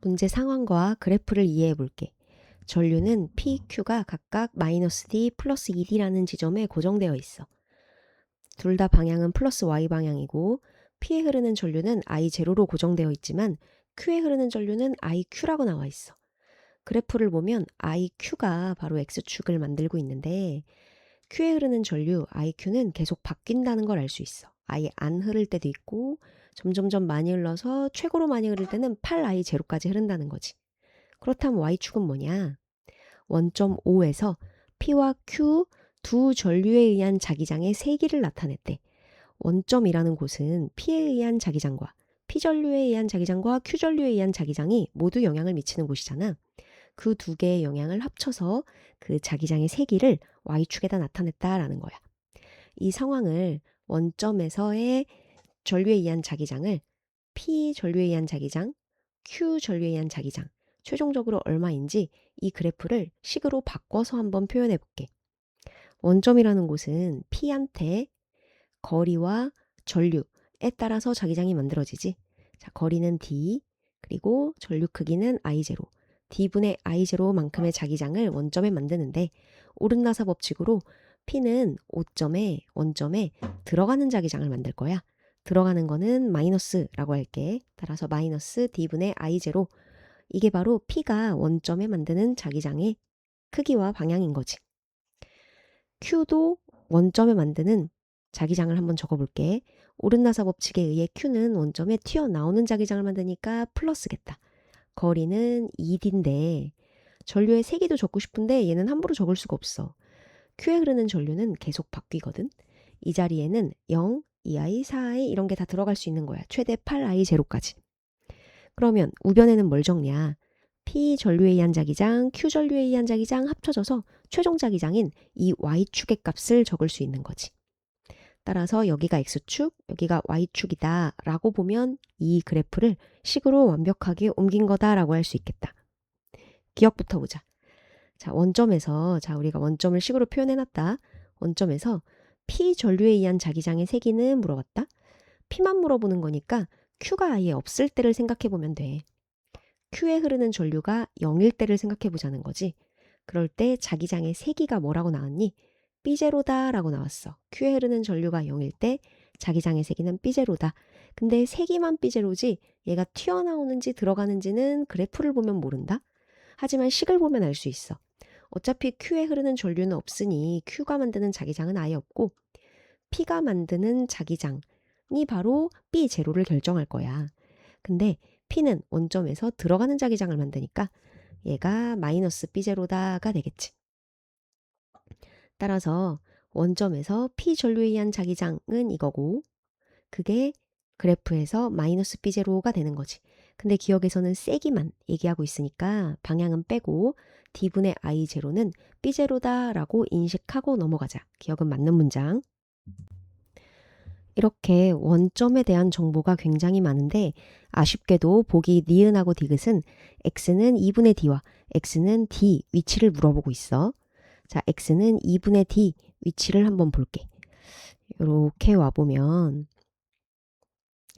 문제 상황과 그래프를 이해해 볼게. 전류는 P, Q가 각각 -D 플러스 2D라는 지점에 고정되어 있어. 둘 다 방향은 플러스 Y 방향이고 P에 흐르는 전류는 I0로 고정되어 있지만 Q에 흐르는 전류는 IQ라고 나와 있어. 그래프를 보면 IQ가 바로 X축을 만들고 있는데 Q에 흐르는 전류 IQ는 계속 바뀐다는 걸 알 수 있어. 아예 안 흐를 때도 있고 점점점 많이 흘러서 최고로 많이 흐를 때는 8I0까지 흐른다는 거지. 그렇다면 Y축은 뭐냐? 원점 O에서 P와 Q 두 전류에 의한 자기장의 세기를 나타냈대. 원점이라는 곳은 P에 의한 자기장과 P전류에 의한 자기장과 Q전류에 의한 자기장이 모두 영향을 미치는 곳이잖아. 그 두 개의 영향을 합쳐서 그 자기장의 세기를 Y축에다 나타냈다라는 거야. 이 상황을 원점에서의 전류에 의한 자기장을 P 전류에 의한 자기장, Q 전류에 의한 자기장, 최종적으로 얼마인지 이 그래프를 식으로 바꿔서 한번 표현해 볼게. 원점이라는 곳은 P한테 거리와 전류에 따라서 자기장이 만들어지지. 자, 거리는 D, 그리고 전류 크기는 I0. D분의 I0만큼의 자기장을 원점에 만드는데 오른나사 법칙으로 P는 원점에 들어가는 자기장을 만들 거야. 들어가는 거는 마이너스라고 할게. 따라서 마이너스 D분의 I0. 이게 바로 P가 원점에 만드는 자기장의 크기와 방향인 거지. Q도 원점에 만드는 자기장을 한번 적어볼게. 오른나사 법칙에 의해 Q는 원점에 튀어나오는 자기장을 만드니까 플러스겠다. 거리는 2D인데 전류의 세기도 적고 싶은데 얘는 함부로 적을 수가 없어. Q에 흐르는 전류는 계속 바뀌거든. 이 자리에는 0, 2I, 4I 이런 게 다 들어갈 수 있는 거야. 최대 8I0까지. 그러면 우변에는 뭘 적냐? P 전류에 의한 자기장, Q 전류에 의한 자기장 합쳐져서 최종 자기장인 이 Y축의 값을 적을 수 있는 거지. 따라서 여기가 X축, 여기가 Y축이다 라고 보면 이 그래프를 식으로 완벽하게 옮긴 거다라고 할 수 있겠다. 기억부터 보자. 자, 원점에서 우리가 원점을 식으로 표현해놨다. 원점에서 P 전류에 의한 자기장의 세기는 물어봤다. P만 물어보는 거니까 Q가 아예 없을 때를 생각해보면 돼. Q에 흐르는 전류가 0일 때를 생각해보자는 거지. 그럴 때 자기장의 세기가 뭐라고 나왔니? B제로다 라고 나왔어. Q에 흐르는 전류가 0일 때 자기장의 세기는 B제로다. 근데 세기만 B제로지 얘가 튀어나오는지 들어가는지는 그래프를 보면 모른다. 하지만 식을 보면 알 수 있어. 어차피 Q에 흐르는 전류는 없으니 Q가 만드는 자기장은 아예 없고 P가 만드는 자기장이 바로 B제로를 결정할 거야. 근데 P는 원점에서 들어가는 자기장을 만드니까 얘가 마이너스 B제로다가 되겠지. 따라서 원점에서 P 전류에 의한 자기장은 이거고 그게 그래프에서 마이너스 B제로가 되는 거지. 근데 기억에서는 세기만 얘기하고 있으니까 방향은 빼고 D분의 I0는 B제로다 라고 인식하고 넘어가자. 기억은 맞는 문장. 이렇게 원점에 대한 정보가 굉장히 많은데 아쉽게도 보기 니은하고 디귿은 x는 2분의 d와 x는 d 위치를 물어보고 있어. 자, x는 2분의 d 위치를 한번 볼게. 이렇게 와보면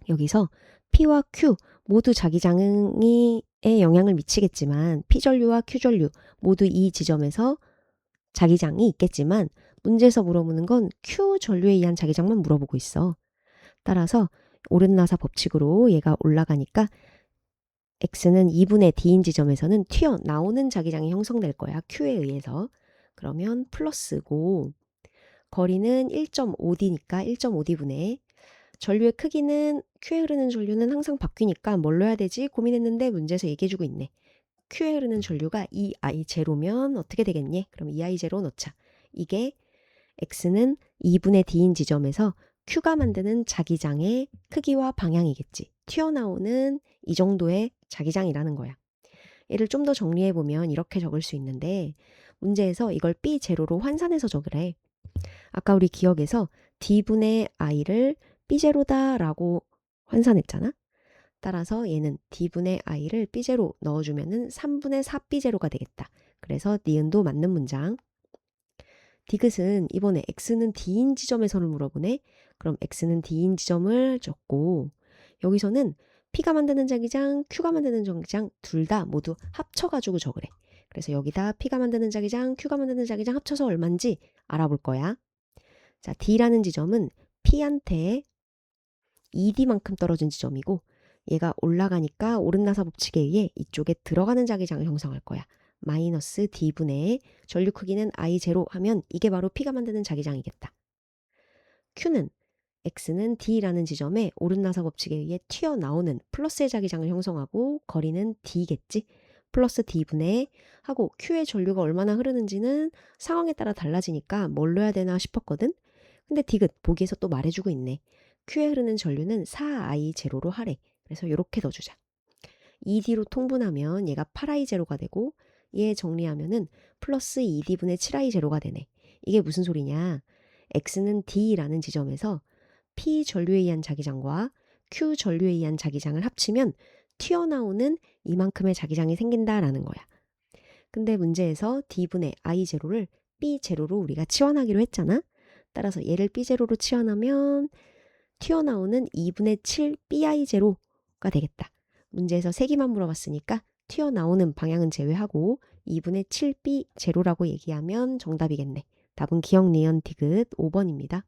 여기서 P와 Q 모두 자기장에 영향을 미치겠지만 P전류와 Q전류 모두 이 지점에서 자기장이 있겠지만 문제에서 물어보는 건 Q전류에 의한 자기장만 물어보고 있어. 따라서 오른나사 법칙으로 얘가 올라가니까 X는 2분의 D인 지점에서는 튀어나오는 자기장이 형성될 거야. Q에 의해서. 그러면 플러스고 거리는 1.5D니까 1.5D분의 전류의 크기는 Q에 흐르는 전류는 항상 바뀌니까 뭘로 해야 되지? 고민했는데 문제에서 얘기해주고 있네. Q에 흐르는 전류가 2I0면 어떻게 되겠니? 그럼 2I0 넣자. 이게 X는 2분의 D인 지점에서 Q가 만드는 자기장의 크기와 방향이겠지. 튀어나오는 이 정도의 자기장이라는 거야. 얘를 좀 더 정리해보면 이렇게 적을 수 있는데 문제에서 이걸 B0로 환산해서 적으래. 아까 우리 기억에서 D분의 I를 B0다 라고 환산했잖아. 따라서 얘는 D분의 I를 B0 넣어주면 3분의 4B0가 되겠다. 그래서 니은도 맞는 문장. 디귿은 이번에 x는 d인 지점에서를 물어보네. 그럼 x는 d인 지점을 적고 여기서는 P가 만드는 자기장, Q가 만드는 자기장 둘 다 모두 합쳐가지고 적으래. 그래서 여기다 P가 만드는 자기장, Q가 만드는 자기장 합쳐서 얼마인지 알아볼 거야. 자, D라는 지점은 P한테 ED만큼 떨어진 지점이고 얘가 올라가니까 오른나사 법칙에 의해 이쪽에 들어가는 자기장을 형성할 거야. 마이너스 D분의 전류 크기는 I0 하면 이게 바로 P가 만드는 자기장이겠다. Q는 X는 D라는 지점에 오른나사 법칙에 의해 튀어나오는 플러스의 자기장을 형성하고 거리는 D겠지. 플러스 D분의 하고 Q의 전류가 얼마나 흐르는지는 상황에 따라 달라지니까 뭘 넣어야 되나 싶었거든. 근데 디귿 보기에서 또 말해주고 있네. Q에 흐르는 전류는 4I0로 하래. 그래서 이렇게 넣어주자. ED로 통분하면 얘가 8I0가 되고 얘 정리하면은 플러스 ED분의 7I0가 되네. 이게 무슨 소리냐. X는 D라는 지점에서 P 전류에 의한 자기장과 Q 전류에 의한 자기장을 합치면 튀어나오는 이만큼의 자기장이 생긴다라는 거야. 근데 문제에서 D분의 I0를 B0로 우리가 치환하기로 했잖아. 따라서 얘를 B0로 치환하면 튀어나오는 2분의 7 BI0가 되겠다. 문제에서 세기만 물어봤으니까 튀어나오는 방향은 제외하고 2분의 7 B0라고 얘기하면 정답이겠네. 답은 기억, 니은, 디귿 5번입니다.